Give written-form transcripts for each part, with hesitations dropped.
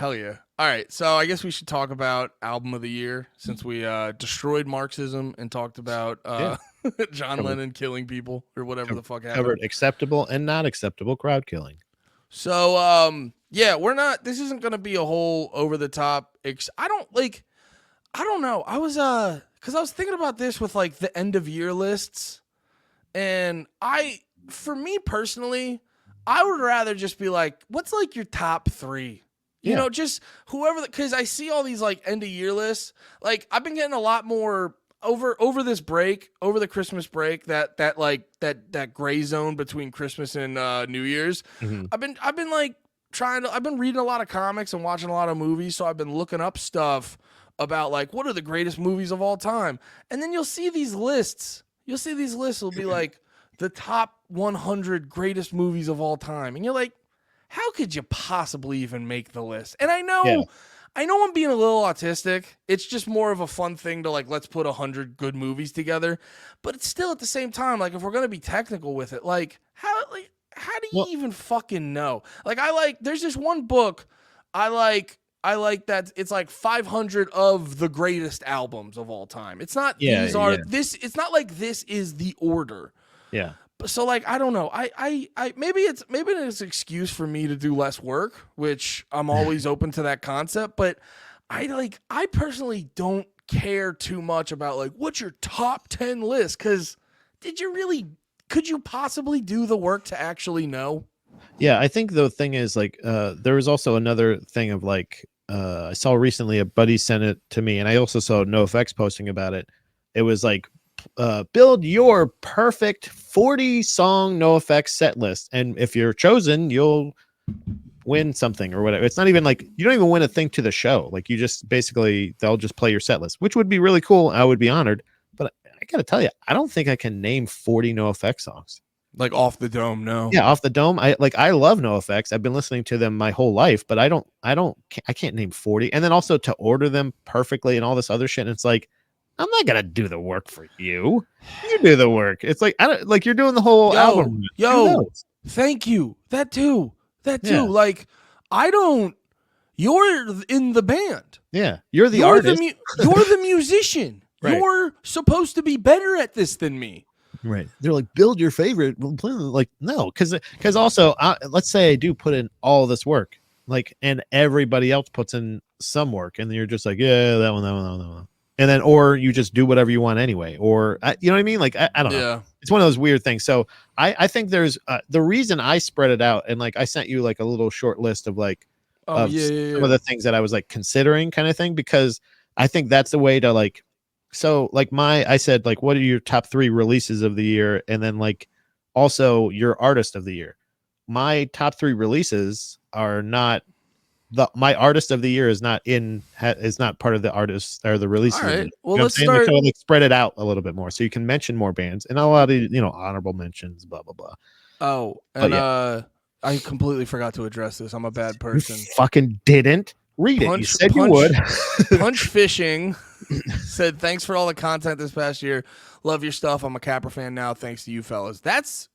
Hell yeah. All right. So I guess we should talk about album of the year since we destroyed Marxism and talked about Yeah. John Covered, Lennon killing people or whatever the fuck happened. covered acceptable and not acceptable crowd killing. So yeah, we're not this isn't going to be a whole over the top I don't know. I was cuz I was thinking about this with like the end of year lists and for me personally, I would rather just be like what's like your top 3? You know, just whoever, because I see all these like end of year lists. Like I've been getting a lot more over this break, over the Christmas break, that gray zone between Christmas and New Year's. Mhm. I've been like I've been reading a lot of comics and watching a lot of movies, so I've been looking up stuff about like what are the greatest movies of all time, and then you'll see these lists. You'll see these lists will be like the top 100 greatest movies of all time, and you're like, how could you possibly even make the list? And I know I'm being a little autistic. It's just more of a fun thing to like, let's put 100 good movies together. But it's still at the same time, like if we're going to be technical with it, how do you even fucking know? There's this one book I like that it's like 500 of the greatest albums of all time. It's not, it's not like this is the order. Yeah. So like I don't know. I maybe it's an excuse for me to do less work, which I'm always open to that concept, but I personally don't care too much about like what's your top 10 list, cuz could you possibly do the work to actually know? Yeah, I think the thing is like there was also another thing of like I saw recently a buddy sent it to me, and I also saw NoFX posting about it. It was like build your perfect 40 song NoFX set list, and if you're chosen you'll win something or whatever. It's not even like you don't even win a thing to the show. Like you just basically they'll just play your set list, which would be really cool. I would be honored, but I gotta tell you, I don't think I can name 40 NoFX songs. Like off the dome, no. Yeah, off the dome. I love NoFX. I've been listening to them my whole life, but I can't name 40. And then also to order them perfectly and all this other shit. And it's like, I'm not gonna do the work for you. You do the work. It's like I don't like you're doing the whole album. Thank you. That too. Yeah. Like I don't. You're in the band. Yeah, you're the artist. You're the musician. Right. You're supposed to be better at this than me. Right. They're like, build your favorite. Like, no, because also, let's say I do put in all this work, like, and everybody else puts in some work, and you're just like, yeah, that one. And then, or you just do whatever you want anyway, or you know what I mean? Like, I don't know. It's one of those weird things. So I think there's the reason I spread it out, and like I sent you like a little short list of like some of the things that I was like considering, kind of thing, because I think that's the way to like. So like I said, like, what are your top 3 releases of the year? And then like also your artist of the year. My top 3 releases are not my artist of the year is not part of the artists or the releases. All right. Well, you know let's start. Like, spread it out a little bit more so you can mention more bands and a lot of, honorable mentions, blah, blah, blah. Oh, and I completely forgot to address this. I'm a bad person. You fucking didn't read it. You said you would. Punch Fishing said, thanks for all the content this past year. Love your stuff. I'm a Capra fan now. Thanks to you fellas. That's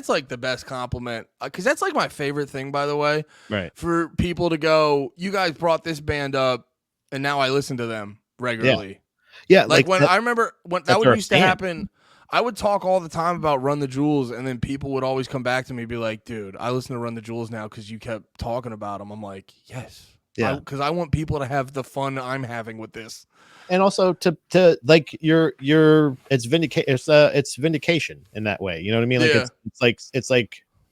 like the best compliment, because that's like my favorite thing, by the way. Right. For people to go, you guys brought this band up, and now I listen to them regularly. Yeah. Like when I remember when that would used to happen, I would talk all the time about Run the Jewels, and then people would always come back to me and be like, dude, I listen to Run the Jewels now because you kept talking about them. I'm like, yes. Yeah, because I want people to have the fun I'm having with this, and also to like it's vindication in that way. You know what I mean? Like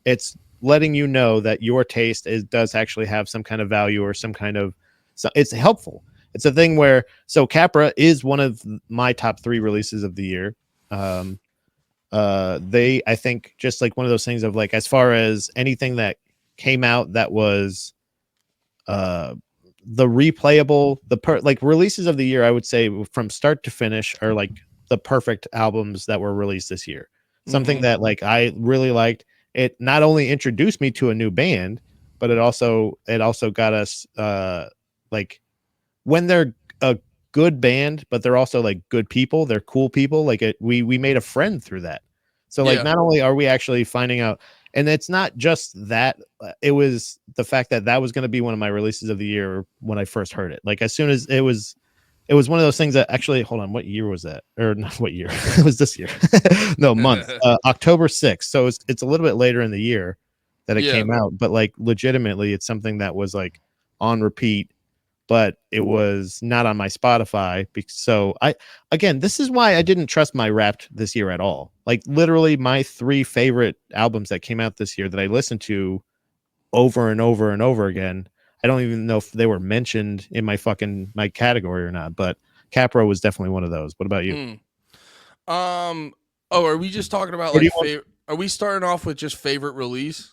it's letting you know that your taste does actually have some kind of value or some kind of. So it's helpful. It's a thing where Capra is one of my top 3 releases of the year. I think just like one of those things of like as far as anything that came out that was. The replayable, like releases of the year, I would say from start to finish are like the perfect albums that were released this year. Something that like I really liked. It not only introduced me to a new band, but it also got us like when they're a good band, but they're also like good people. They're cool people. Like we made a friend through that. So like not only are we actually finding out, And it's not just that, it was the fact that that was going to be one of my releases of the year when I first heard it. Like as soon as it was one of those things that actually, hold on, what year was that? Or not what year? It was this year. No, month. October 6th. So it's a little bit later in the year that it Yeah. came out, but like legitimately it's something that was like on repeat, but it was not on my Spotify. So again, this is why I didn't trust my Wrapped this year at all. Like literally my 3 favorite albums that came out this year that I listened to over and over and over again. I don't even know if they were mentioned in my category or not, but Capro was definitely one of those. What about you? Oh, are we just talking about Or do like you want- are we starting off with just favorite release?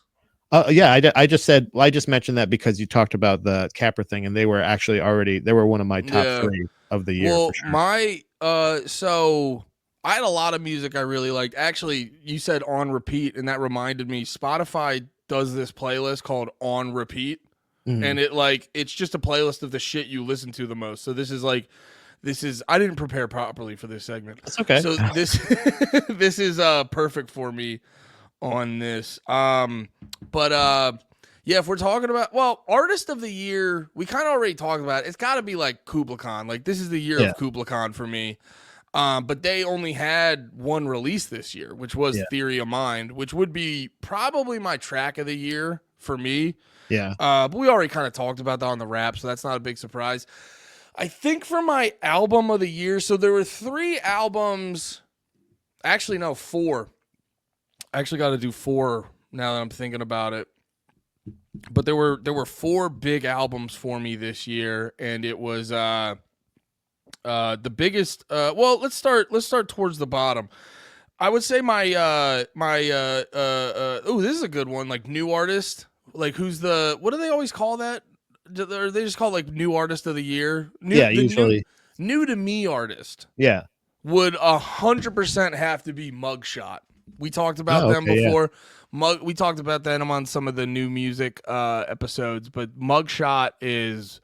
Yeah, I just said, well, I just mentioned that because you talked about the Capra thing, and they were actually they were one of my top Yeah. 3 of the year for Well, sure. my so I had a lot of music I really liked. Actually, you said on repeat, and that reminded me. Spotify does this playlist called On Repeat, and it's just a playlist of the shit you listen to the most. So this is I didn't prepare properly for this segment. That's okay. So this this is perfect for me on this. But yeah, if we're talking about artist of the year, we kind of already talked about it. It's got to be like Kubla Khan. Like this is the year Yeah. of Kubla Khan for me. But they only had one release this year, which was Theory of Mind, which would be probably my track of the year for me. Yeah. But we already kind of talked about that on the Wrap, so that's not a big surprise. I think for my album of the year, so there were 3 albums. Actually, no, 4. I actually got to do 4 now that I'm thinking about it. But there were 4 big albums for me this year, and it was the biggest. Well, let's start towards the bottom. I would say my oh, this is a good one. Like new artist. Like who's what do they always call that? Or they just call it like new artist of the year. Usually. New to me artist. Yeah. Would 100% have to be Mugshot. We talked about them okay, before. We talked about them on some of the new music episodes, but Mugshot is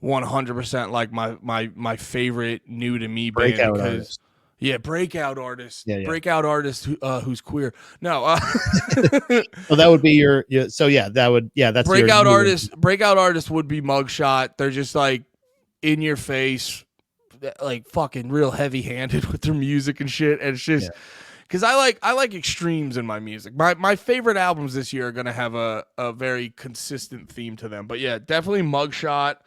100% like my favorite new to me band Breakout because artist. yeah, breakout artist, Yeah. breakout artist who's queer. No, Well, that would be your so yeah, that would that's breakout your artist. Breakout artist would be Mugshot. They're just like in your face, like fucking real heavy handed with their music and shit. And it's just because I like extremes in my music. My favorite albums this year are gonna have a very consistent theme to them. But yeah, definitely Mugshot.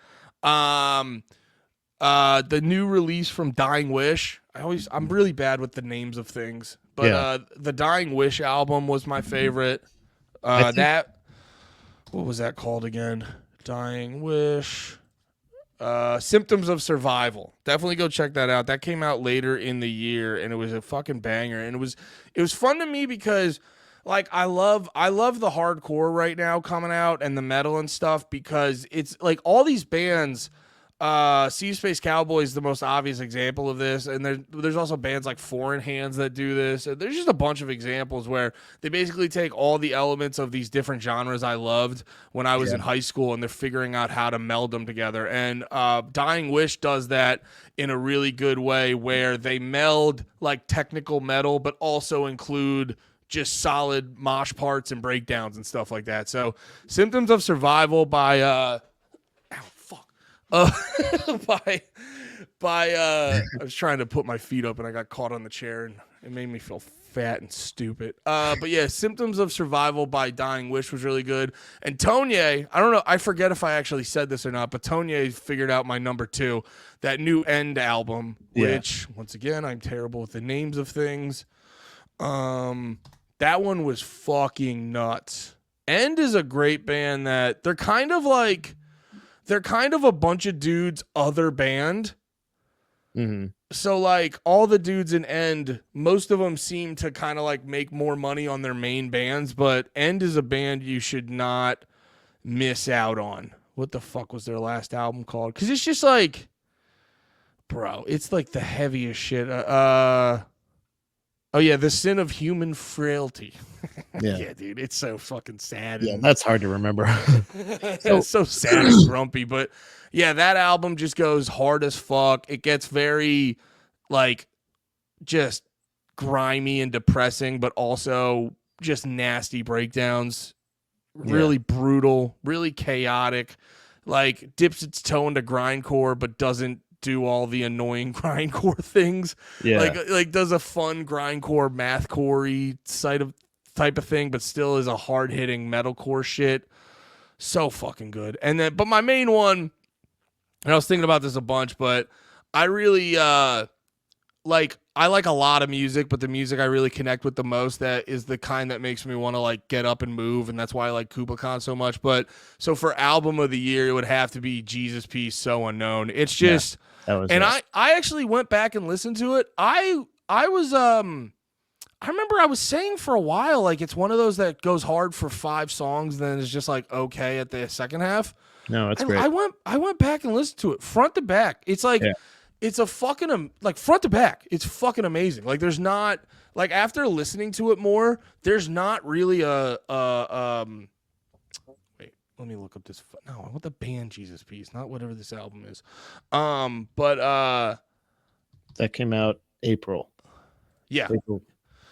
The new release from Dying Wish. I'm really bad with the names of things, but the Dying Wish album was my favorite. What was that called again? Dying Wish. Symptoms of Survival. Definitely go check that out. That came out later in the year, and it was a fucking banger. And it was fun to me because like I love the hardcore right now coming out and the metal and stuff because it's like all these bands. Sea Space Cowboy is the most obvious example of this, and there's also bands like Foreign Hands that do this. And there's just a bunch of examples where they basically take all the elements of these different genres I loved when I was in high school, and they're figuring out how to meld them together. And Dying Wish does that in a really good way, where they meld like technical metal, but also include just solid mosh parts and breakdowns and stuff like that. So, Symptoms of Survival by I was trying to put my feet up and I got caught on the chair and it made me feel fat and stupid. But yeah, Symptoms of Survival by Dying Wish was really good. And Tonye, I don't know, I forget if I actually said this or not, but Tonye figured out my number 2, that new End album, which once again, I'm terrible with the names of things. That one was fucking nuts. End is a great band that they're kind of a bunch of dudes' other band. Mm-hmm. So, like, all the dudes in End, most of them seem to kind of, like, make more money on their main bands, but End is a band you should not miss out on. What the fuck was their last album called? Because it's just, like, bro, it's, like, the heaviest shit. Oh, yeah, The Sin of Human Frailty. Yeah, dude, it's so fucking sad. Yeah, that's hard to remember. It's so sad and grumpy, but yeah, that album just goes hard as fuck. It gets very, like, just grimy and depressing, but also just nasty breakdowns, really brutal, really chaotic, like dips its toe into grindcore but doesn't do all the annoying grindcore things. Like does a fun grindcore mathcore type of thing, but still is a hard-hitting metalcore shit. So fucking good. And then, but my main one, and I was thinking about this a bunch, but I really I like a lot of music, but the music I really connect with the most, that is the kind that makes me want to like get up and move, and that's why I like Kubakan so much. But so for album of the year, it would have to be Jesus Piece, So Unknown. It's just, and I actually went back and listened to it. I was I remember I was saying for a while, like, it's one of those that goes hard for 5 songs, then it's just like okay at the second half. No, it's great. I went back and listened to it front to back. It's like, it's a fucking, like, front to back. It's fucking amazing. Like, there's not, like, after listening to it more, there's not really wait, let me look up this. No, I want the band Jesus Piece, not whatever this album is. That came out April. Yeah. April.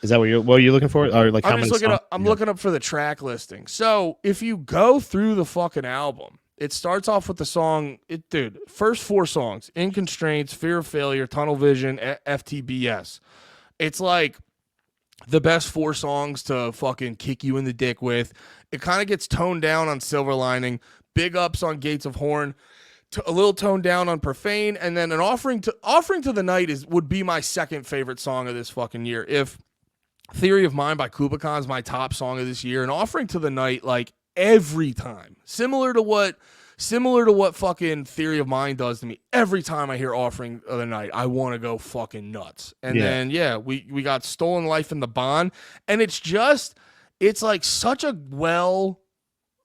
Is that what you're looking for? Or like, I'm looking up for the track listing. So if you go through the fucking album, it starts off with the song, first 4 songs: In Constraints, Fear of Failure, Tunnel Vision, FTBS. It's like the best 4 songs to fucking kick you in the dick with. It kind of gets toned down on Silver Lining, big ups on Gates of Horn, a little toned down on Profane, and then an Offering to the Night would be my second favorite song of this fucking year. If Theory of Mind by Kubakan is my top song of this year, and Offering to the Night, like, every time, similar to what fucking Theory of Mind does to me. Every time I hear Offering of the Night, I want to go fucking nuts. And then we got Stolen Life in the Bond, and it's like such a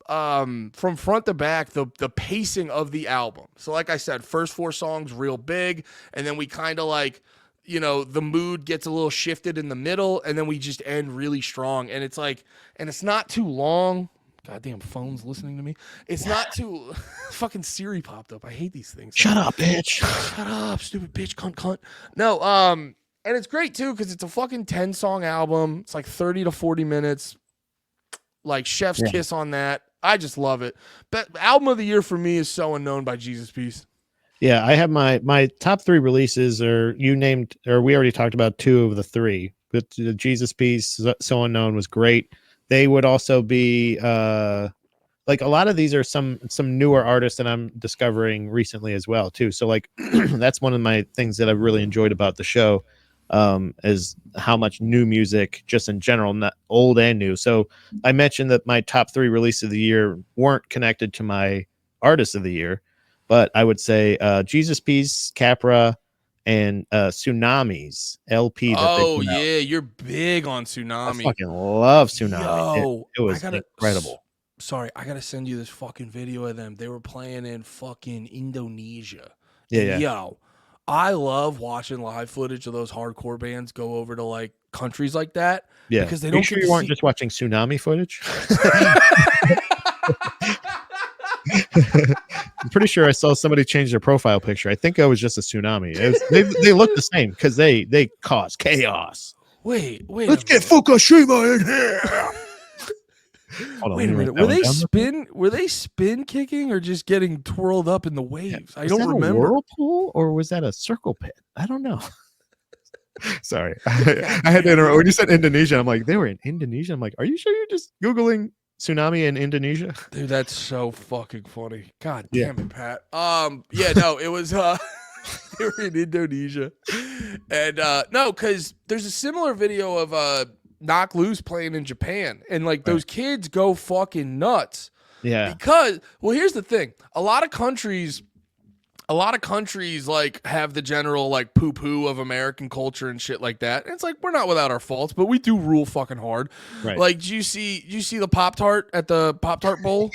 from front to back, the pacing of the album. So like I said, first 4 songs real big, and then we kind of like, the mood gets a little shifted in the middle, and then we just end really strong. And it's like, and it's not too long. Goddamn phone's listening to me. It's not too fucking Siri popped up. I hate these things. Shut up, bitch. Shut up, stupid bitch, cunt. No, and it's great too, because it's a fucking 10-song album. It's like 30 to 40 minutes. Like, chef's kiss on that. I just love it. But album of the year for me is So Unknown by Jesus Piece. Yeah, I have my top 3 releases, or we already talked about 2 of the 3. But the Jesus Piece, So Unknown was great. They would also be like, a lot of these are some newer artists that I'm discovering recently as well too. So like that's one of my things that I've really enjoyed about the show, is how much new music, just in general, not old and new. So I mentioned that my top 3 release of the year weren't connected to my artist of the year, but I would say Jesus Piece, Capra, and Tsunami's LP. You're big on Tsunami. I fucking love Tsunami. Yo, it was incredible. Sorry, I gotta send you this fucking video of them. They were playing in fucking Indonesia. Yeah. Yo, I love watching live footage of those hardcore bands go over to like countries like that. Yeah, because they Are don't. You sure you weren't just watching Tsunami footage? I'm pretty sure I saw somebody change their profile picture. I think it was just a tsunami. They look the same because they cause chaos. Wait. Let's get Fukushima in here. Wait a minute. Were they spin kicking or just getting twirled up in the waves? I don't remember. A whirlpool, or was that a circle pit? I don't know. Sorry, I had to interrupt. When you said Indonesia, I'm like, they were in Indonesia. I'm like, are you sure you're just Googling tsunami in Indonesia? Dude, that's so fucking funny. God damn it, Pat. It was they were in Indonesia. And no, because there's a similar video of Knock Loose playing in Japan, and like those kids go fucking nuts. Yeah. Because, well, here's the thing. A lot of countries like have the general like poo-poo of American culture and shit like that. And it's like, we're not without our faults, but we do rule fucking hard. Right. Like, do you see the Pop-Tart at the Pop-Tart Bowl?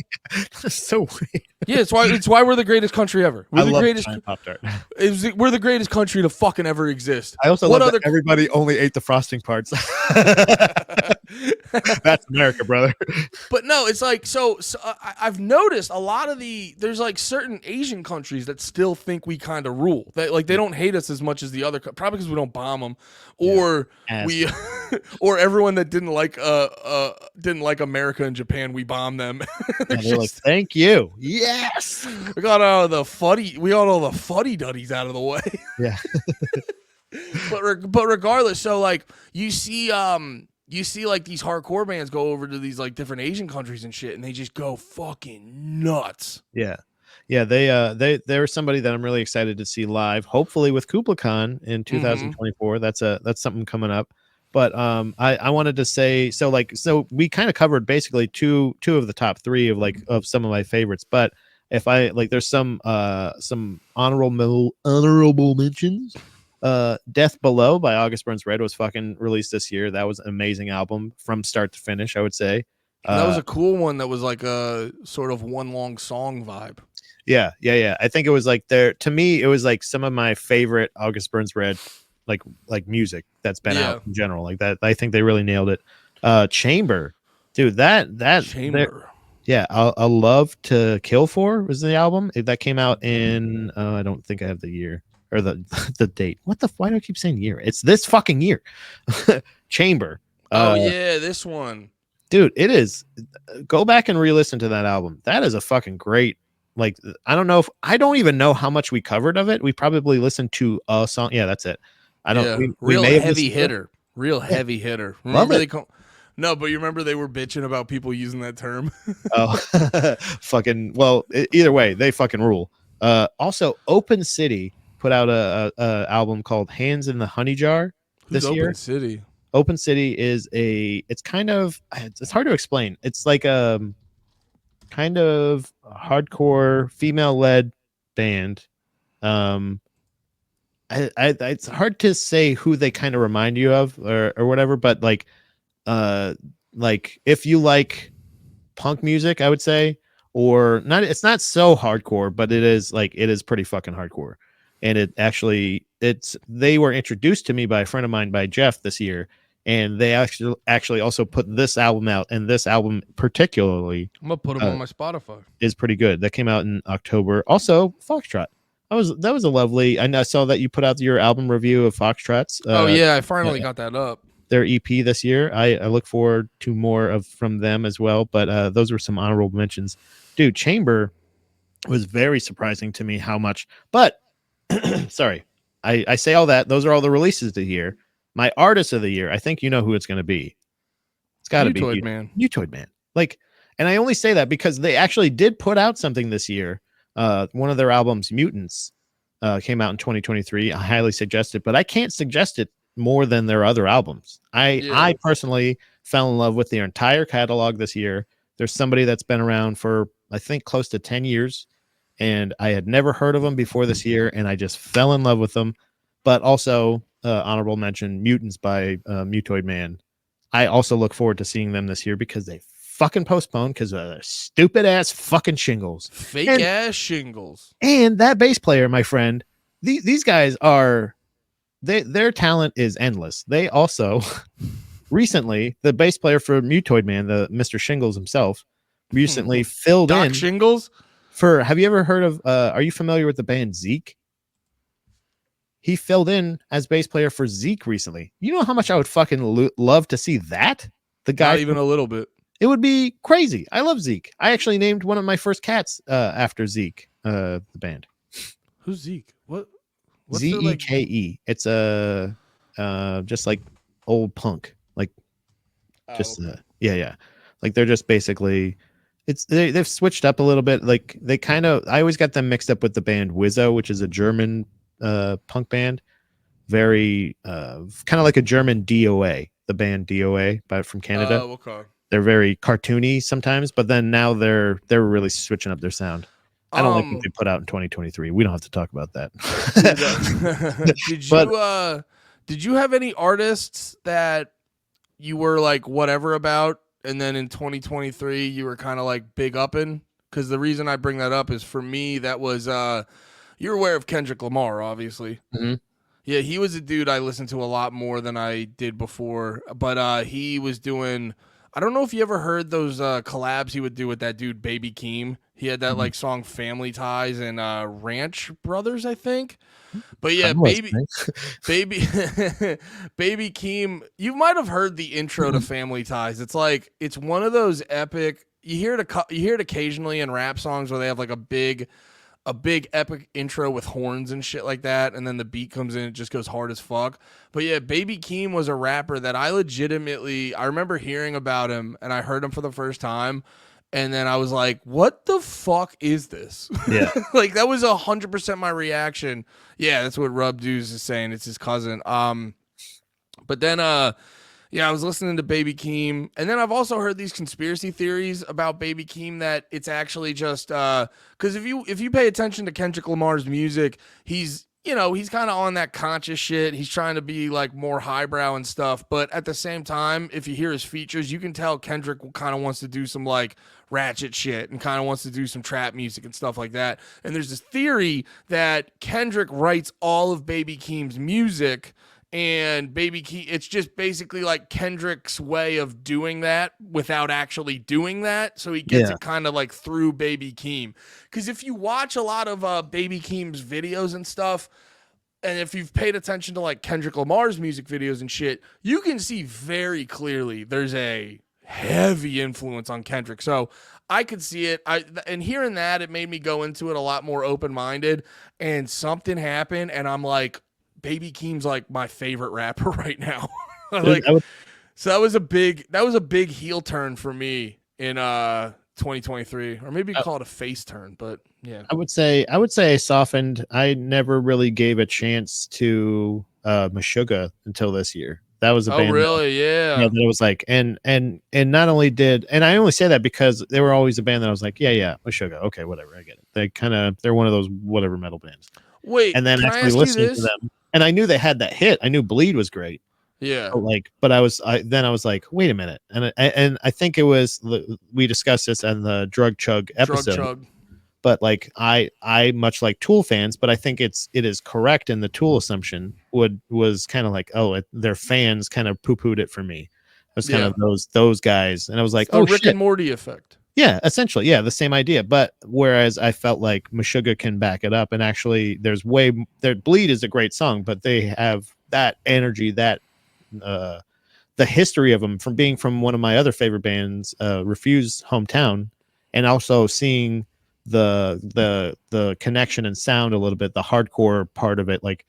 That's so weird. Yeah, it's why we're the greatest country ever. We're the greatest Pop-Tart. We're the greatest country to fucking ever exist. I also love that everybody only ate the frosting parts. That's America, brother. But no, it's like I've noticed a lot of there's like certain Asian countries that still think we kind of rule. That like they don't hate us as much as the other, probably because we don't bomb them, Yeah. or As we, or everyone that didn't like America and Japan, we bomb them. yeah, they're like, thank you. Yes. we got all the fuddy duddies out of the way. Yeah. But regardless, so like you see like these hardcore bands go over to these like different Asian countries and shit, and they just go fucking nuts. Yeah. Yeah, they're somebody that I'm really excited to see live, hopefully with KuplaCon in 2024. That's something coming up. But I wanted to say, so we kind of covered basically two of the top three of some of my favorites. But if I like, there's some honorable mentions. Death Below by August Burns Red was fucking released this year. That was an amazing album from start to finish, I would say. That was a cool one that was like a sort of one long song vibe. Yeah. I think it was like to me, it was like some of my favorite August Burns Red like music that's been out in general. Like that, I think they really nailed it. Chamber, dude, that Chamber. Yeah, A Love to Kill For was the album that came out in I don't think I have the year or the the date. Why do I keep saying year? It's this fucking year. Chamber. Yeah, this one. Dude, it is. Go back and re-listen to that album. That is a fucking great. Like, I don't even know how much we covered of it. We probably listened to a song. Yeah, that's it. I don't. Yeah, We real may have heavy hitter. Real heavy hitter. Remember Love it. No, but you remember they were bitching about people using that term. Oh, fucking. Well, either way, they fucking rule. Also, Open City put out a album called Hands in the Honey Jar this Who's year. Open City? Open City is it's kind of, it's hard to explain. It's like kind of a hardcore female-led band. It's hard to say who they kind of remind you of or whatever, but like if you like punk music, I would say, or not, it's not so hardcore, but it is pretty fucking hardcore. And they were introduced to me by a friend of mine, by Jeff, this year, and they actually also put this album out, and this album particularly, I'm gonna put them on my Spotify, is pretty good. That came out in October. Also, Foxtrot. That was a lovely. I saw that you put out your album review of Foxtrots. Oh yeah, I finally got that up. Their EP this year. I look forward to more from them as well. But those were some honorable mentions. Dude, Chamber was very surprising to me how much. But sorry, I say all that. Those are all the releases of the year. My artist of the year, I think you know who it's going to be. It's got to be Mutoid Man. Like, and I only say that because they actually did put out something this year. One of their albums, Mutants, came out in 2023. I highly suggest it, but I can't suggest it more than their other albums. I personally fell in love with their entire catalog this year. There's somebody that's been around for, I think, close to 10 years, and I had never heard of them before this year, and I just fell in love with them. But also, honorable mention, Mutants by Mutoid Man. I also look forward to seeing them this year because they fucking postponed because of stupid ass fucking shingles. Fake ass shingles. And that bass player, my friend, these guys are, their talent is endless. They also recently, the bass player for Mutoid Man, the Mr. Shingles himself, recently filled Doc in Shingles. have you ever heard of are you familiar with the band Zeke? He filled in as bass player for Zeke recently. You know how much I would fucking love to see that? The guy, not even a little bit. It would be crazy. I love Zeke. I actually named one of my first cats after Zeke, the band. Who's Zeke? What's Zeke? It's just like old punk. Like yeah. Like they're just basically they've switched up a little bit. Like I always got them mixed up with the band Wizzo, which is a German punk band. Very kind of like a German DOA, the band DOA, but from Canada. Okay. They're very cartoony sometimes, but then now they're really switching up their sound. I don't like what they put out in 2023. We don't have to talk about that. Did you have any artists that you were like whatever about, and then in 2023 you were kind of like big upping? Because the reason I bring that up is, for me, that was you're aware of Kendrick Lamar, obviously. Mm-hmm. Yeah, he was a dude I listened to a lot more than I did before. But he was doing. I don't know if you ever heard those collabs he would do with that dude Baby Keem. He had that Mhm. like song "Family Ties" and Ranch Brothers, I think. But yeah, I'm listening. baby, baby Keem. You might have heard the intro to Family Ties. It's like it's one of those epic. You hear it occasionally in rap songs where they have like a big epic intro with horns and shit like that, and then the beat comes in, it just goes hard as fuck. But yeah, Baby Keem was a rapper that I remember hearing about him, and I heard him for the first time, and then I was like, what the fuck is this? Yeah. Like that was 100% my reaction. Yeah, that's what Rub Dews is saying. It's his cousin. But then yeah, I was listening to Baby Keem, and then I've also heard these conspiracy theories about Baby Keem that it's actually just because if you pay attention to Kendrick Lamar's music, he's he's kind of on that conscious shit. He's trying to be like more highbrow and stuff, but at the same time, if you hear his features, you can tell Kendrick kind of wants to do some like ratchet shit and kind of wants to do some trap music and stuff like that. And there's this theory that Kendrick writes all of Baby Keem's music. And Baby Keem, it's just basically like Kendrick's way of doing that without actually doing that. So he gets it kind of like through Baby Keem. Because if you watch a lot of Baby Keem's videos and stuff, and if you've paid attention to like Kendrick Lamar's music videos and shit, you can see very clearly there's a heavy influence on Kendrick. So I could see it. And hearing that, it made me go into it a lot more open-minded. And something happened, and I'm like, Baby Keem's like my favorite rapper right now. Like, so that was a big heel turn for me in 2023, or maybe call it a face turn. But yeah, I would say I softened. I never really gave a chance to Meshuggah until this year. That was a band. Oh really? Yeah. That it was like, and not only did, and I only say that because they were always a band that I was like, yeah, Meshuggah, okay, whatever, I get it. They're one of those whatever metal bands. Wait, and then can I actually ask listening you this? to them, and I knew they had that hit. I knew Bleed was great. Yeah. But I was like, wait a minute, and I think it was, we discussed this on the Drug Chug episode. But like I much like Tool fans, but I think it is correct in the Tool assumption was kind of like, their fans kind of poo-pooed it for me. It was kind of those guys, and I was like, it's the Rick and Morty effect. Yeah, essentially, yeah, the same idea. But whereas I felt like Meshuggah can back it up, and actually, their Bleed is a great song, but they have that energy, that the history of them from being from one of my other favorite bands, Refuse hometown, and also seeing the connection and sound a little bit, the hardcore part of it. Like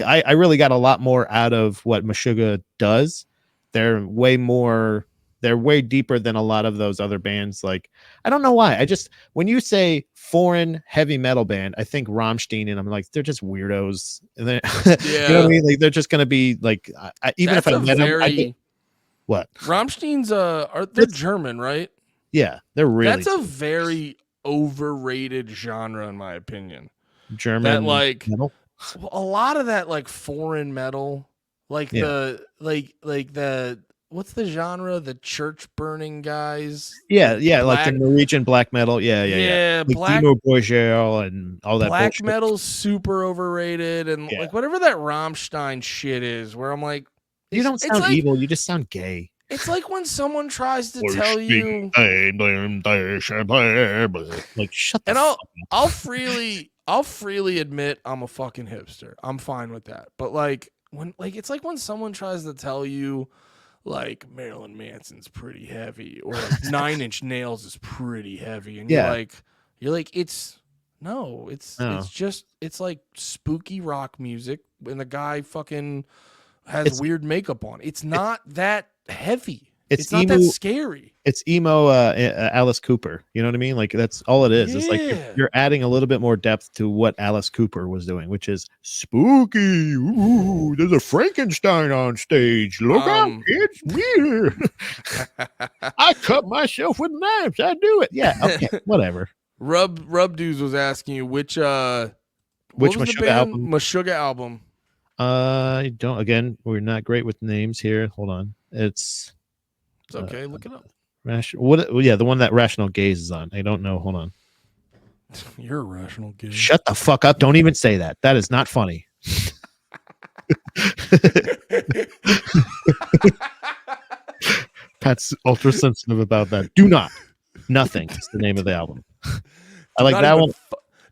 I really got a lot more out of what Meshuggah does. They're way deeper than a lot of those other bands. Like, I don't know why. When you say foreign heavy metal band, I think Rammstein, and I'm like, they're just weirdos. And you know what I mean? Like, they're just gonna be like, even That's if I met them, what? Rammstein's they're German, right? Yeah, they're really. That's a very overrated genre in my opinion. German that like metal? A lot of that like foreign metal, like the what's the genre? The church burning guys. Yeah, like the Norwegian black metal. Yeah. Like Black Dino Borgir and all that black bullshit. metal's super overrated, and like whatever that Rammstein shit is, where I'm like, you don't sound evil, you just sound gay. It's like when someone tries to tell you, like, shut the fuck up. I'll freely admit I'm a fucking hipster. I'm fine with that. But like it's like when someone tries to tell you like Marilyn Manson's pretty heavy, or like 9 Inch Nails is pretty heavy, and you're like it's like spooky rock music, and the guy fucking has weird makeup on. It's not that heavy. It's not that scary. It's emo Alice Cooper. You know what I mean? Like, that's all it is. It's like you're adding a little bit more depth to what Alice Cooper was doing, which is spooky. Ooh, there's a Frankenstein on stage. Look out, it's weird. I cut myself with knives. I do it. Yeah, okay, whatever. Rub Dudes was asking you which Meshuggah album. I don't. Again, we're not great with names here. Hold on. It's okay. Look it up. The one that Rational Gaze is on. I don't know. Hold on. You're a Rational Gaze. Shut the fuck up. Don't even say that. That is not funny. Pat's ultra sensitive about that. Do not. Nothing is the name of the album. I like that one.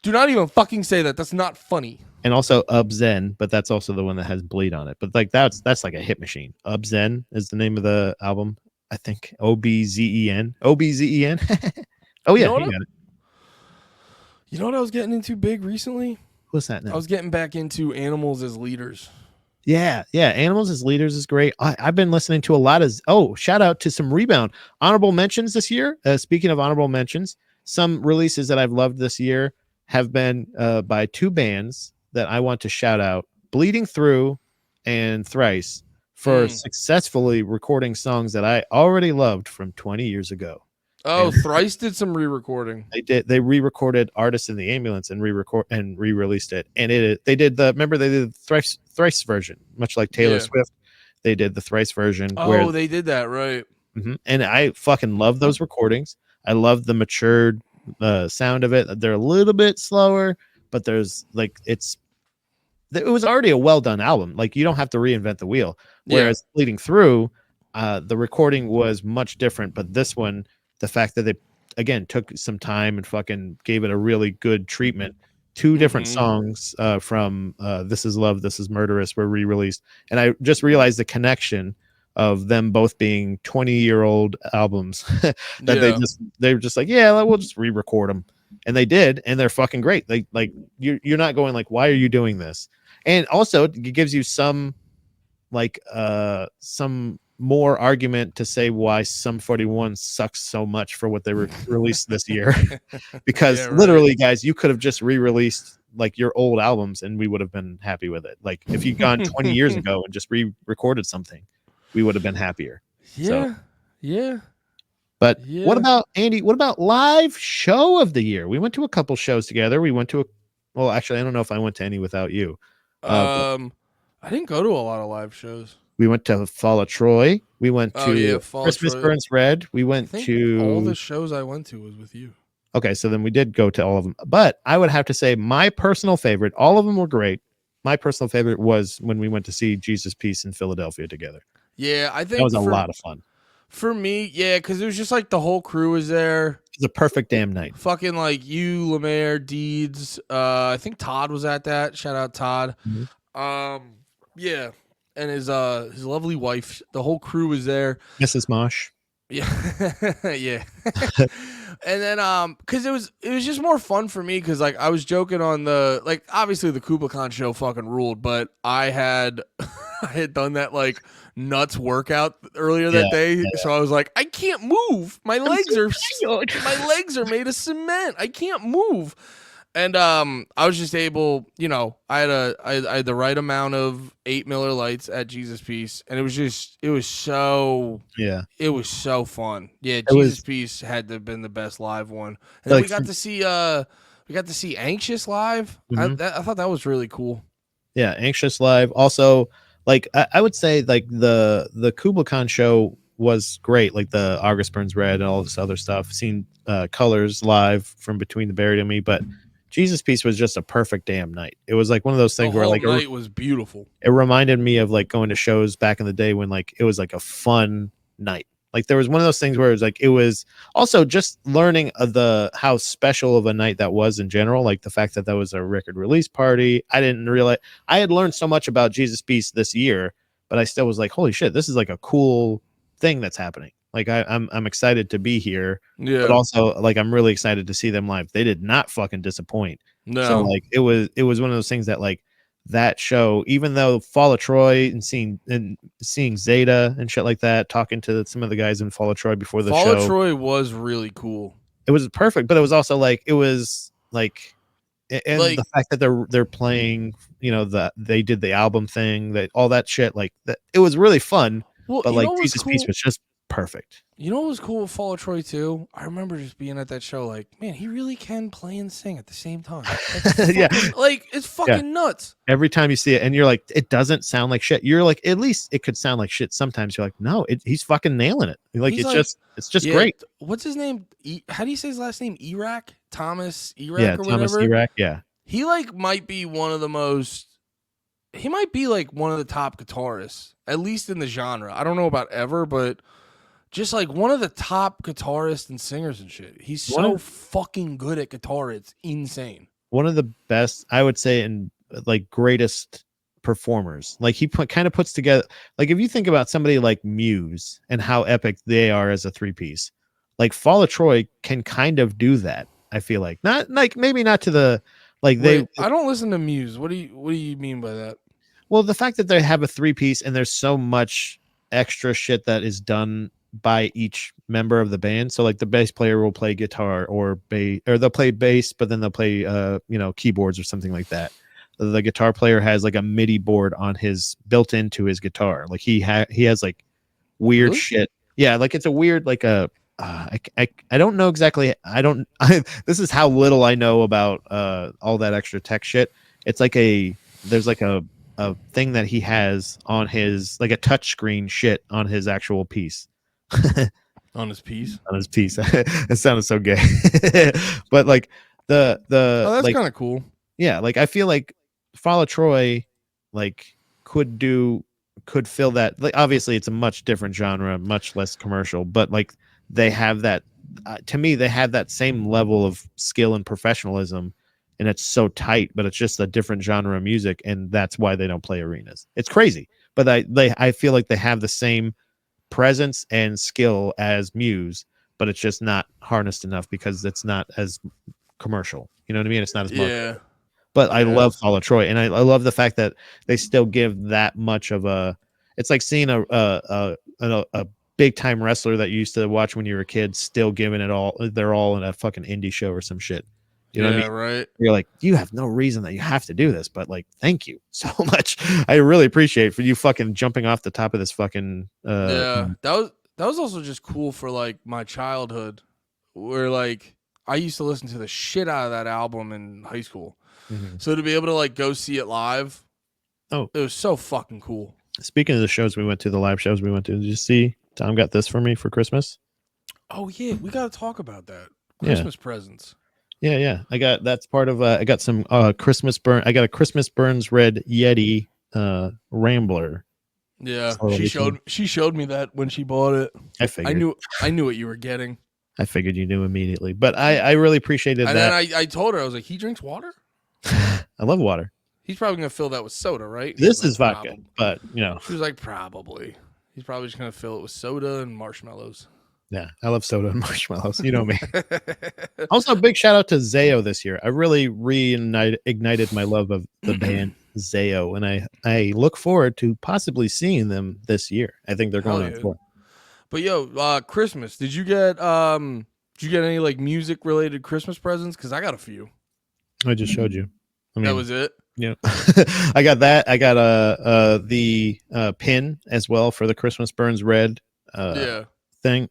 Do not even fucking say that. That's not funny. And also Ubzen, but that's also the one that has Bleed on it. But like that's like a hit machine. Ubzen is the name of the album. I think OBZEN. OBZEN. Oh yeah, you got it. You know what I was getting into big recently? What's that now? I was getting back into Animals as Leaders. Yeah. Animals as Leaders is great. I've been listening to a lot of shout out to some Rebound honorable mentions this year. Speaking of honorable mentions, some releases that I've loved this year have been by two bands that I want to shout out: Bleeding Through and Thrice, for successfully recording songs that I already loved from 20 years ago. Oh, and Thrice did some re-recording. They re-recorded Artist in the Ambulance and re-released it. And they did the Thrice version, much like Taylor Swift. They did the Thrice version. Oh, they did that, right. And I fucking love those recordings. I love the matured sound of it. They're a little bit slower, but there's like it was already a well done album. Like you don't have to reinvent the wheel. Whereas Bleeding Through, the recording was much different. But this one, the fact that they again took some time and fucking gave it a really good treatment. Two different songs from This Is Love, This Is Murderous were re-released, and I just realized the connection of them both being 20-year-old albums that they were just like, yeah, we'll just re-record them. And they did, and they're fucking great. They like you're not going like, why are you doing this? And also it gives you some more argument to say why Sum 41 sucks so much for what they released this year. Because literally, guys, you could have just re-released like your old albums and we would have been happy with it. Like if you'd gone 20 years ago and just re-recorded something, we would have been happier. But what about Andy? What about live show of the year? We went to a couple shows together. We went to actually, I don't know if I went to any without you. I didn't go to a lot of live shows. We went to Fall of Troy. We went to Christmas Burns Red. We went to all the shows I went to was with you. Okay, so then we did go to all of them. But I would have to say my personal favorite, all of them were great. My personal favorite was when we went to see Jesus Peace in Philadelphia together. Yeah, I think that was a lot of fun. For me, yeah, because it was just like the whole crew was there. It was a perfect damn night. Fucking like you, LeMaire, Deeds. I think Todd was at that. Shout out Todd. Yeah. And his lovely wife, the whole crew was there. Mrs. Mosh. Yeah. Yeah. And then because it was just more fun for me because like I was joking on the like obviously the Kubla Khan show fucking ruled, but I had done that like nuts workout earlier that day. So I was like, I can't move. My legs are made of cement. I can't move. And I was just able, I had the right amount of 8 Miller Lights at Jesus Peace, and it was so fun. Yeah, Jesus Peace had to have been the best live one. And then we got to see Anxious live. I thought that was really cool. Yeah, Anxious live. Also, like I would say like the Kubla Khan show was great, like the August Burns Red and all this other stuff. Seen Colors live from Between the Buried and Me, but Jesus Peace was just a perfect damn night. It was like one of those things where like the night was beautiful. It reminded me of like going to shows back in the day when like it was like a fun night. Like there was one of those things where it was also just learning of how special of a night that was in general. Like the fact that was a record release party. I didn't realize I had learned so much about Jesus Peace this year, but I still was like, holy shit, this is like a cool thing that's happening. Like I'm excited to be here, but also like I'm really excited to see them live. They did not fucking disappoint. No, so like it was one of those things that like that show, even though Fall of Troy and seeing Zeta and shit like that, talking to some of the guys in Fall of Troy before the show. Fall of Troy was really cool. It was perfect, but it was also like it was like. And like, the fact that they're playing, they did the album thing, that all that shit, like that, it was really fun. Well, but like Jesus Peace was just perfect. You know what was cool with Fall of Troy too? I remember just being at that show like, man, he really can play and sing at the same time. Like it's fucking nuts. Every time you see it and you're like, it doesn't sound like shit. You're like, at least it could sound like shit. Sometimes you're like, no, he's fucking nailing it. Like it's just great. What's his name? How do you say his last name? Iraq? Thomas Iraq or whatever? Thomas Iraq, yeah. He like might be one of the most he might be like one of the top guitarists, at least in the genre. I don't know about ever, but just like one of the top guitarists and singers and shit. He's so fucking good at guitar. It's insane. One of the best, I would say, and like greatest performers. Like he kind of puts together, like if you think about somebody like Muse and how epic they are as a 3-piece, like Fall of Troy can kind of do that. I feel like not like maybe not to the like Wait, I don't listen to Muse. What do you mean by that? Well, the fact that they have a 3-piece and there's so much extra shit that is done by each member of the band. So like the bass player will play guitar or bass, or they'll play bass, but then they'll play keyboards or something like that. The guitar player has like a MIDI board on his built into his guitar. Like he has like weird shit. Yeah, like it's a weird like a I don't know exactly. This is how little I know about all that extra tech shit. It's like there's like a thing that he has on his like a touch screen shit on his actual piece. On his piece? On his piece. It sounded so gay. But like the oh, that's like, kind of cool. Yeah, like I feel like Fall of Troy like could fill that. Like obviously it's a much different genre, much less commercial, but like they have that to me they have that same level of skill and professionalism, and it's so tight, but it's just a different genre of music, and that's why they don't play arenas. It's crazy, but I feel like they have the same presence and skill as Muse, but it's just not harnessed enough because it's not as commercial. You know what I mean? It's not as much. Yeah. But I love Fall of Troy, and I love the fact that they still give that much of a. It's like seeing a big time wrestler that you used to watch when you were a kid still giving it all. They're all in a fucking indie show or some shit. You know what I mean? Right. You're like, you have no reason that you have to do this, but like, thank you so much. I really appreciate for you fucking jumping off the top of this fucking. That was also just cool for like my childhood, where like I used to listen to the shit out of that album in high school. Mm-hmm. So to be able to like go see it live, it was so fucking cool. Speaking of the shows we went to, the live shows we went to, did you see Tom got this for me for Christmas? Oh yeah, we got to talk about that. Christmas presents. Yeah. I got part of I got some Christmas burn. I got a Christmas Burns Red Yeti Rambler. Yeah, she showed me that when she bought it. I figured. I knew what you were getting. I figured you knew immediately, but I really appreciated and that. And then I told her, I was like, he drinks water? I love water. He's probably going to fill that with soda, right? This is vodka, but you know. She was like, probably. He's probably just going to fill it with soda and marshmallows. Yeah, I love soda and marshmallows. You know me. Also, a big shout out to Zayo this year. I really ignited my love of the band Zayo, and I look forward to possibly seeing them this year. I think they're going on tour. But yo, Christmas. Did you get any like music related Christmas presents? Because I got a few. I just showed you. I mean, that was it. Yeah, I got that. I got the pin as well for the Christmas Burns Red thing,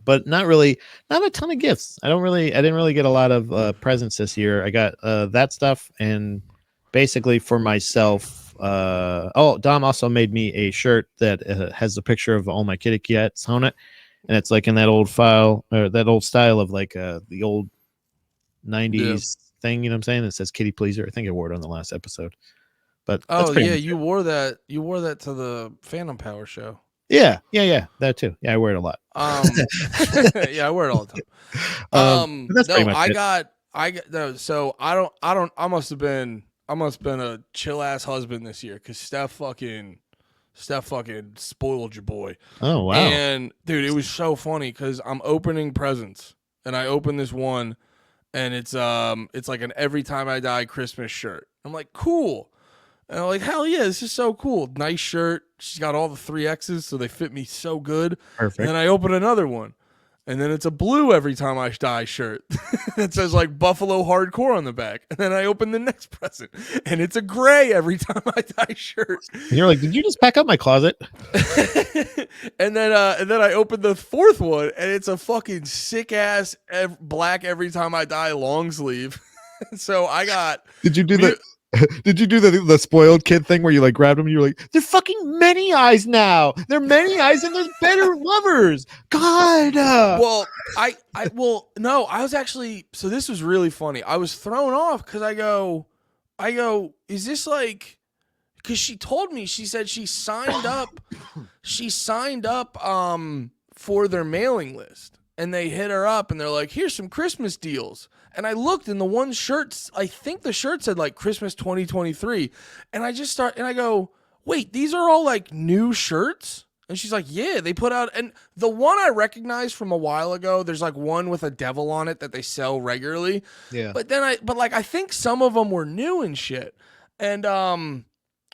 but not a ton of gifts. I didn't really get a lot of presents this year. I got that stuff, and basically for myself. Dom also made me a shirt that has a picture of all my kitty cats on it, and it's like in that old file or that old style of like the old 90s thing, you know what I'm saying? It says kitty pleaser. I think I wore it on the last episode. But you wore that to the Phantom Power show. Yeah, that too. Yeah, I wear it a lot. Yeah, I wear it all the time. I must have been a chill ass husband this year because Steph fucking spoiled your boy. Oh wow. And dude, it was so funny because I'm opening presents and I open this one and it's like an Every Time I Die Christmas shirt. I'm like, cool. And I'm like, hell yeah, this is so cool. Nice shirt. She's got all the 3X's, so they fit me so good. Perfect. And then I open another one. And then it's a blue Every Time I Die shirt that says like Buffalo Hardcore on the back. And then I open the next present and it's a gray Every Time I Die shirt. And you're like, did you just pack up my closet? and then I opened the fourth one and it's a fucking sick ass black Every Time I Die long sleeve. So I got. Did you do the spoiled kid thing where you like grabbed them and you're like, they're fucking many eyes now. They're many eyes and there's better lovers. God. Well, I was actually, so this was really funny. I was thrown off because I go, is this like because she told me, she said she signed up for their mailing list, and they hit her up and they're like, here's some Christmas deals. And I looked, and the one shirts, I think the shirt said like Christmas 2023. And I go, wait, these are all like new shirts? And she's like, yeah, they put out, and the one I recognized from a while ago, there's like one with a devil on it that they sell regularly. Yeah. But I think some of them were new and shit. And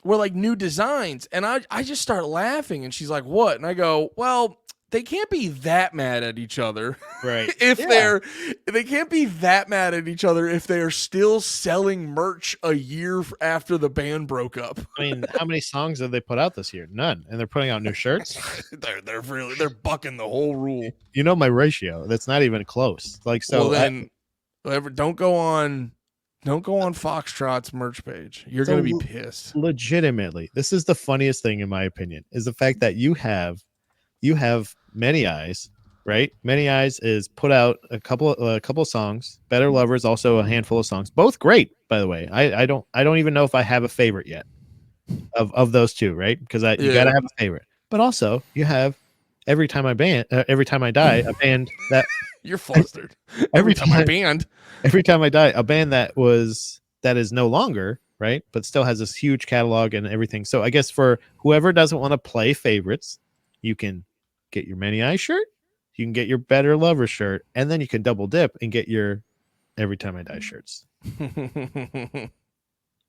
were like new designs. And I just start laughing, and she's like, what? And I go, well, they can't be that mad at each other. Right. They can't be that mad at each other if they are still selling merch a year after the band broke up. I mean, how many songs have they put out this year? None. And they're putting out new shirts. they're bucking the whole rule. You know my ratio. That's not even close. Like, so well, then don't go on Foxtrot's merch page. You're gonna be pissed. Legitimately, this is the funniest thing in my opinion, is the fact that you have Many Eyes, right? Many Eyes is put out a couple of songs. Better Lovers also a handful of songs, both great, by the way. I don't even know if I have a favorite yet of those two, right? Because you gotta have a favorite. But also you have Every Time I Die, a band that you're flustered. Every time I die, a band that is no longer, right, but still has this huge catalog and everything. So I guess for whoever doesn't want to play favorites, you can get your Many Eyes shirt, you can get your Better Lover shirt, and then you can double dip and get your Every Time I Die shirts.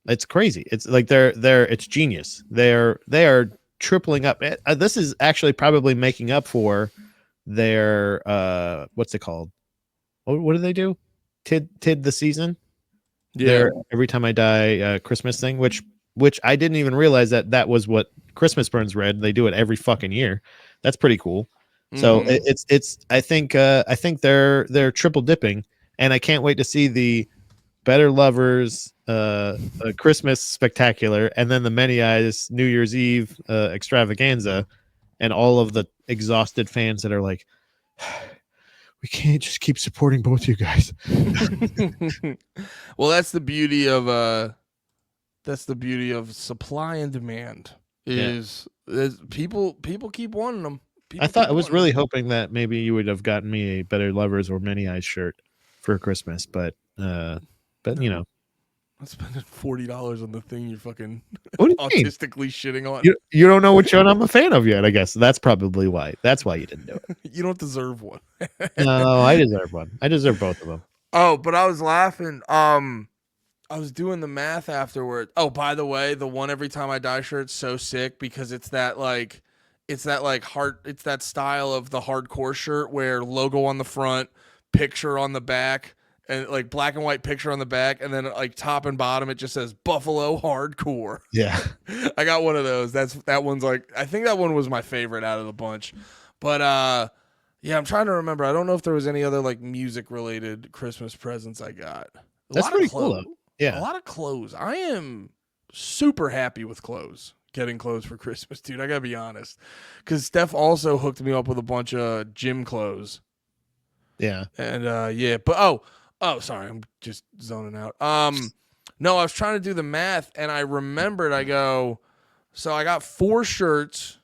It's crazy. It's like it's genius. They are tripling up. This is actually probably making up for their what's it called? What do they do? Tid the season. Yeah. Their Every Time I Die Christmas thing, which I didn't even realize that was what Christmas Burns read. They do it every fucking year. That's pretty cool. So it's I think they're triple dipping, and I can't wait to see the Better Lovers Christmas spectacular, and then the Many Eyes New Year's Eve extravaganza, and all of the exhausted fans that are like, we can't just keep supporting both you guys. Well, that's the beauty of supply and demand. Is people keep wanting them. I was really hoping that maybe you would have gotten me a Better Lovers or Many Eyes shirt for Christmas, but you know, I'm spending $40 on the thing you're fucking autistically shitting on. You don't know which one I'm a fan of yet, I guess. That's probably why. That's why you didn't do it. You don't deserve one. No, I deserve one. I deserve both of them. Oh, but I was laughing. I was doing the math afterward. Oh, by the way, the one Every Time I Die shirt's so sick because it's that style of the hardcore shirt where logo on the front, picture on the back, and like black and white picture on the back, and then like top and bottom it just says Buffalo Hardcore. Yeah. I got one of those. That one's like, I think that one was my favorite out of the bunch. But yeah, I'm trying to remember. I don't know if there was any other like music related Christmas presents I got. That's pretty cool though. Yeah. A lot of clothes. I am super happy with clothes. Getting clothes for Christmas, dude. I gotta be honest. Because Steph also hooked me up with a bunch of gym clothes. Yeah. And yeah, but oh, sorry, I'm just zoning out. No, I was trying to do the math, and I remembered. I go, so I got 4 shirts,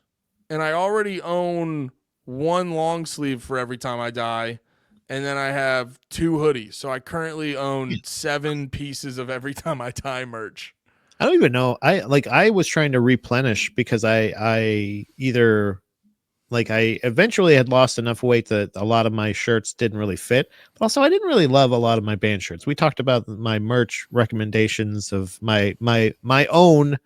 and I already own 1 long sleeve for Every Time I Die, and then I have 2 hoodies. So I currently own 7 pieces of Every Time I Die merch. I don't even know. I was trying to replenish because I eventually had lost enough weight that a lot of my shirts didn't really fit. But also I didn't really love a lot of my band shirts. We talked about my merch recommendations of my own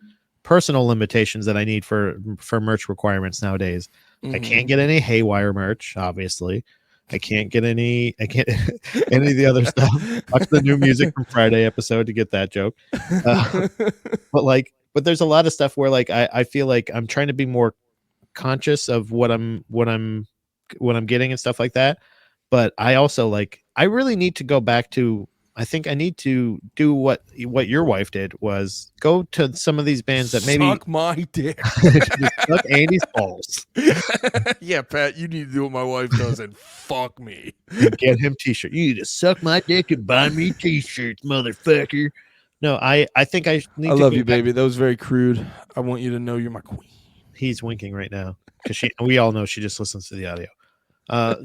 personal limitations that I need for merch requirements nowadays. Mm-hmm. I can't get any Haywire merch, obviously. I can't any of the other stuff. Watch the new music from Friday episode to get that joke. But there's a lot of stuff where like I feel like I'm trying to be more conscious of what I'm getting and stuff like that. But I also I really need to go back to, I think I need to do what your wife did, was go to some of these bands that maybe suck my dick. Suck Andy's balls. Yeah, Pat, you need to do what my wife does and fuck me. And get him t-shirt. You need to suck my dick and buy me t-shirts, motherfucker. No, I think I need I to love go you, back. baby. That was very crude. I want you to know you're my queen. He's winking right now because we all know she just listens to the audio. Uh,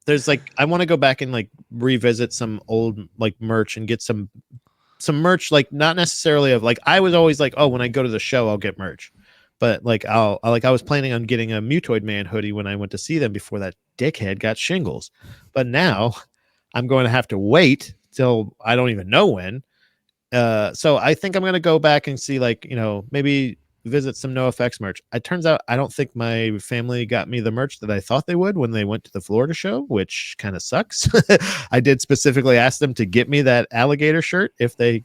there's like I want to go back and like revisit some old like merch and get some merch, like not necessarily of like I was always like, oh, when I go to the show I'll get merch, but like I was planning on getting a Mutoid Man hoodie when I went to see them before that dickhead got shingles, but now I'm going to have to wait till I don't even know when. So I think I'm gonna go back and see, like, maybe visit some NoFX merch. It turns out I don't think my family got me the merch that I thought they would when they went to the Florida show, which kind of sucks. I did specifically ask them to get me that alligator shirt if they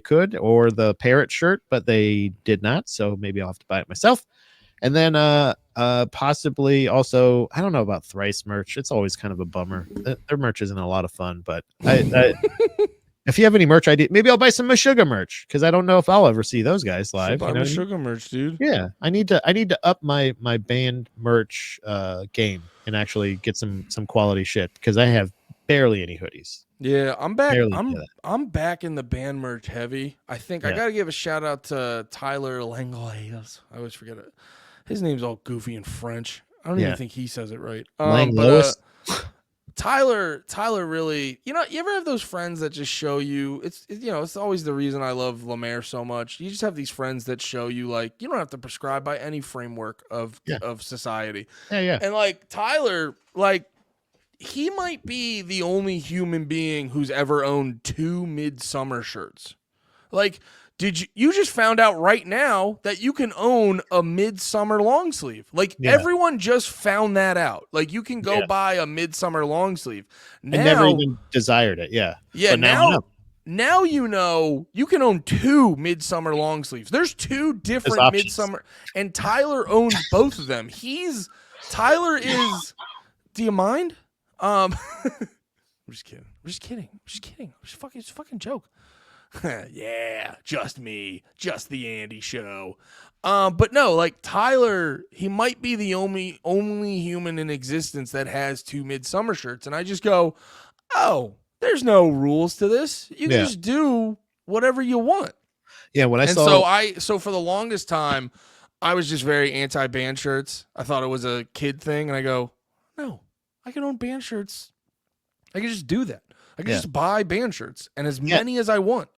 could, or the parrot shirt, but they did not. So maybe I'll have to buy it myself. And then possibly also, I don't know about Thrice merch. It's always kind of a bummer. Their merch isn't a lot of fun, but if you have any merch idea, maybe I'll buy some Meshuggah merch because I don't know if I'll ever see those guys live. Buy my sugar merch, dude. Yeah, I need to up my band merch game and actually get some quality shit because I have barely any hoodies. Yeah, I'm back. Barely any of that. I'm back in the band merch heavy. I think I Yeah. gotta give a shout out to Tyler Langlois. I always forget it. His name's all goofy in French. I don't Yeah. even think he says it right. Langlois? Tyler really, you ever have those friends that just show you, it's always the reason I love LeMaire so much. You just have these friends that show you, like, you don't have to prescribe by any framework of society. Yeah. And like Tyler, like, he might be the only human being who's ever owned 2 Midsummer shirts. Like, you just found out right now that you can own a Midsummer long sleeve. Like, everyone just found that out. Like, you can go buy a Midsummer long sleeve. Now, I never even desired it. Yeah. Yeah. But now you can own 2 Midsummer long sleeves. There's 2 different Midsummer, and Tyler owns both of them. Tyler is. Do you mind? I'm just kidding. It's a fucking joke. Yeah, just me, just the Andy show. But no, like Tyler, he might be the only human in existence that has 2 Midsummer shirts, and I just go, oh, there's no rules to this. You can just do whatever you want. Yeah, So for the longest time, I was just very anti-band shirts. I thought it was a kid thing, and I go, no, I can own band shirts. I can just do that. I can just buy band shirts and as many as I want.